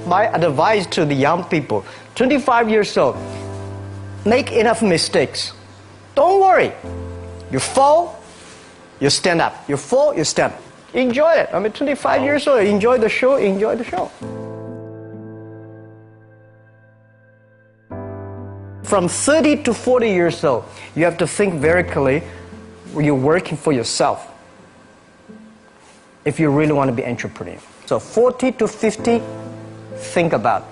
my advice to the young people, 25 years old, make enough mistakes. Don't worry. You fall, you stand up. You fall, you stand up. Enjoy it. I mean, 25 years old, enjoy the show, enjoy the show. From 30 to 40 years old, you have to think very clearly, you're working for yourself if you really want to be an entrepreneur. So 40 to 50, think about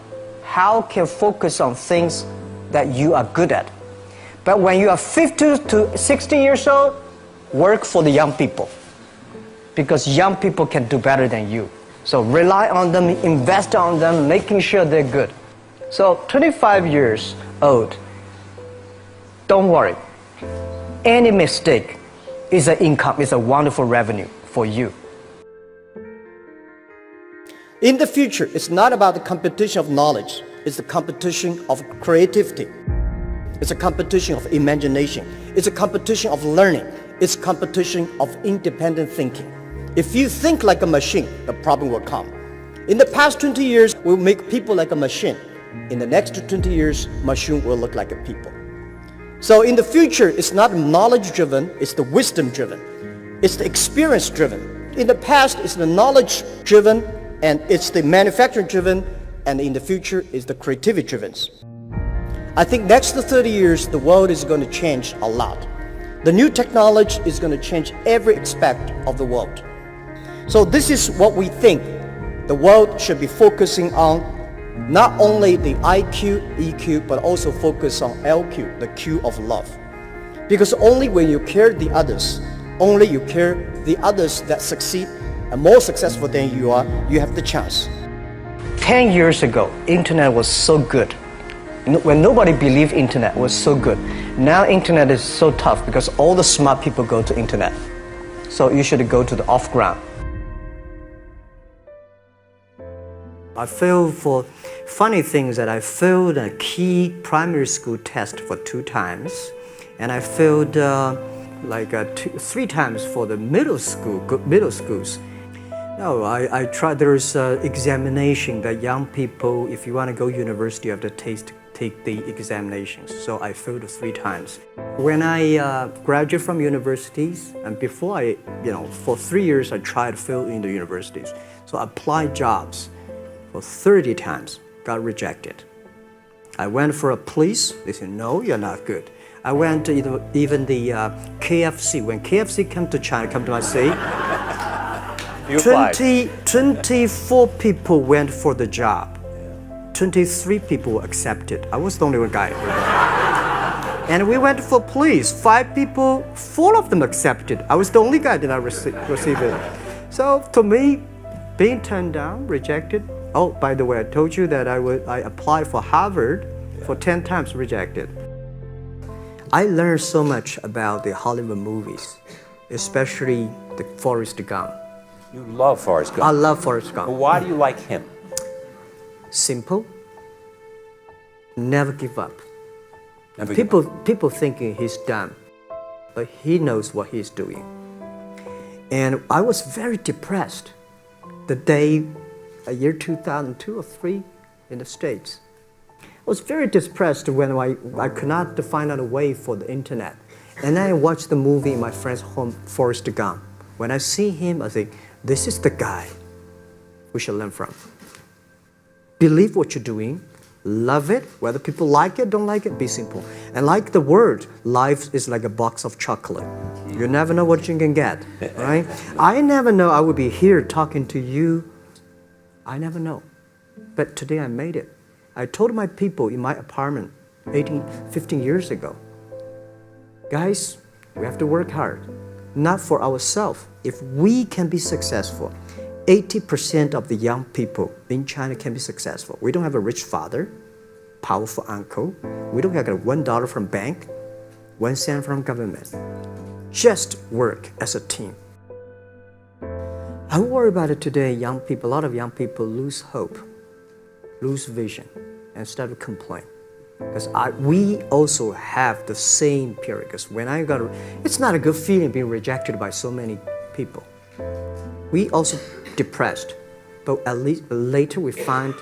how can you focus on things that you are good at. But when you are 50 to 60 years old, work for the young people, because young people can do better than you. So rely on them, invest on them, making sure they're good. So 25 years old, don't worry. Any mistake is an income, is a wonderful revenue for you. In the future, it's not about the competition of knowledge. It's the competition of creativity. It's a competition of imagination. It's a competition of learning. It's a competition of independent thinking. If you think like a machine, the problem will come. In the past 20 years, we'll make people like a machine. In the next 20 years, machine will look like a people. So in the future, it's not knowledge-driven, it's the wisdom-driven. It's the experience-driven. In the past, it's the knowledge-driven, and it's the manufacturing-driven, and in the future, it's the creativity-driven. I think next 30 years, the world is going to change a lot. The new technology is going to change every aspect of the world. So this is what we think the world should be focusing on, not only the IQ, EQ, but also focus on LQ, the Q of love. Because only when you care the others, only you care the others that succeed and more successful than you are, you have the chance. 10 years ago, internet was so good. When nobody believed internet was so good. Now internet is so tough because all the smart people go to internet. So you should go to the off-ground. I failed for funny things that I failed a key primary school test for 2 times, and I failed 3 times for the middle schools. No, I tried. There's an examination that young people, if you want to go to university, you have to take the examinations. So I failed 3 times. When I graduated from universities, and before for 3 years I tried to fill in the universities. So I applied jobs for 30 times, got rejected. I went for a police, they said, no, you're not good. I went to even the KFC. When KFC came to China, come to my city, 24 people went for the job. 23 people were accepted. I was the only one guy. And we went for police. 5 people, 4 of them accepted. I was the only guy that I received it. So to me, being turned down, rejected. Oh, by the way, I told you that I applied for Harvard for 10 times, rejected. I learned so much about the Hollywood movies, especially the Forrest Gump. You love Forrest Gump. I love Forrest Gump. Well, why do you like him? Simple. Never give up. Never give up. People thinking he's dumb, but he knows what he's doing. And I was very depressed the day, year 2002 or 3 in the States. I was very depressed when I could not find out a way for the internet. And I watched the movie in my friend's home, Forrest Gump. When I see him, I think, this is the guy we should learn from. Believe what you're doing, love it, whether people like it, don't like it, be simple. And like the word, life is like a box of chocolate. You never know what you can get, right? I never know I would be here talking to you. I never know. But today I made it. I told my people in my apartment 15 years ago, guys, we have to work hard, not for ourselves. If we can be successful, 80% of the young people in China can be successful. We don't have a rich father, powerful uncle. We don't have $1 from bank, 1 cent from government. Just work as a team. I worry about it today. Young people, a lot of young people lose hope, lose vision, and start to complain. Because we also have the same period. Because when it's not a good feeling being rejected by so many people. We also depressed, but at least later we find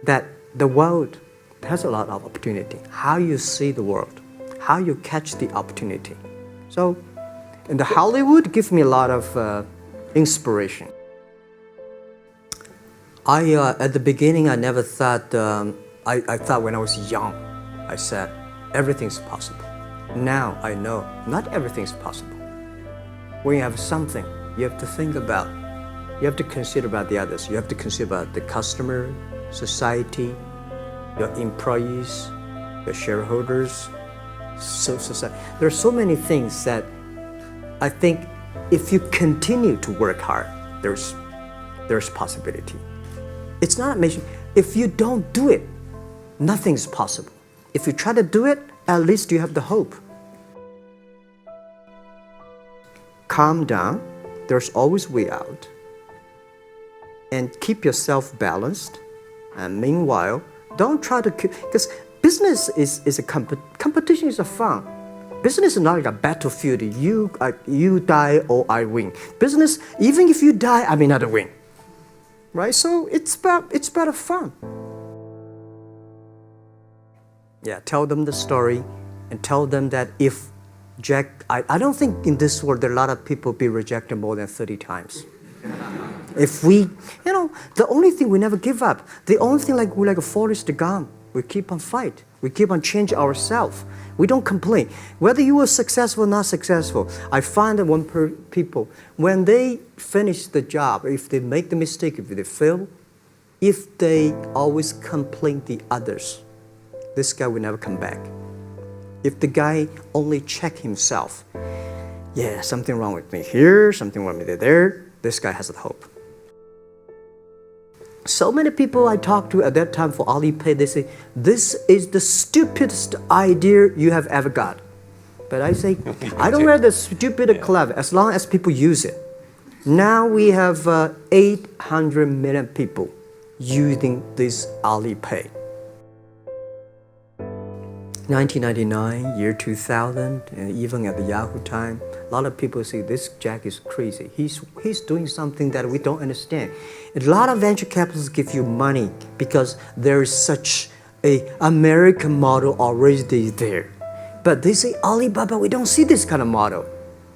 that the world has a lot of opportunity. How you see the world, how you catch the opportunity. So, and the Hollywood gives me a lot of inspiration. At the beginning, I never thought, I thought when I was young, I said, everything's possible. Now I know not everything's possible. When you have something, you have to think about, you have to consider about the others. You have to consider about the customer, society, your employees, your shareholders, society. There are so many things that I think if you continue to work hard, there's possibility. It's not amazing. If you don't do it, nothing's possible. If you try to do it, at least you have the hope. Calm down. There's always way out. And keep yourself balanced. And meanwhile, don't try to keep, because business is a competition is a fun. Business is not like a battlefield. You die or I win. Business, even if you die, I may not win. Right? So it's about fun. Yeah, tell them the story and tell them that if Jack, I don't think in this world there are a lot of people be rejected more than 30 times. If we, the only thing we never give up, the only thing we're like a Forrest Gump, we keep on fight. We keep on changing ourselves. We don't complain. Whether you were successful or not successful, I find that people, when they finish the job, if they make the mistake, if they fail, if they always complain the others, this guy will never come back. If the guy only check himself, yeah, something wrong with me here, something wrong with me there, this guy has the hope. So many people I talked to at that time for Alipay, they say, this is the stupidest idea you have ever got. But I say, I don't wear the stupid clever as long as people use it. Now we have 800 million people using this Alipay. 1999, year 2000, and even at the Yahoo time, a lot of people say this Jack is crazy. He's doing something that we don't understand. A lot of venture capitalists give you money because there is such an American model already there. But they say, Alibaba, we don't see this kind of model,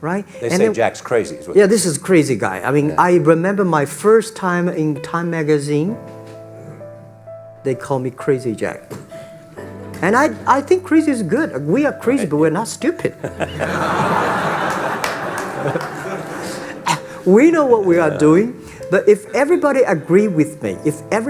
right? They say Jack's crazy. Yeah, this is crazy guy. I mean, I remember my first time in Time magazine, they call me Crazy Jack. And I think crazy is good. We are crazy, but we're not stupid. We know what we are doing, but if everybody agree with me, if every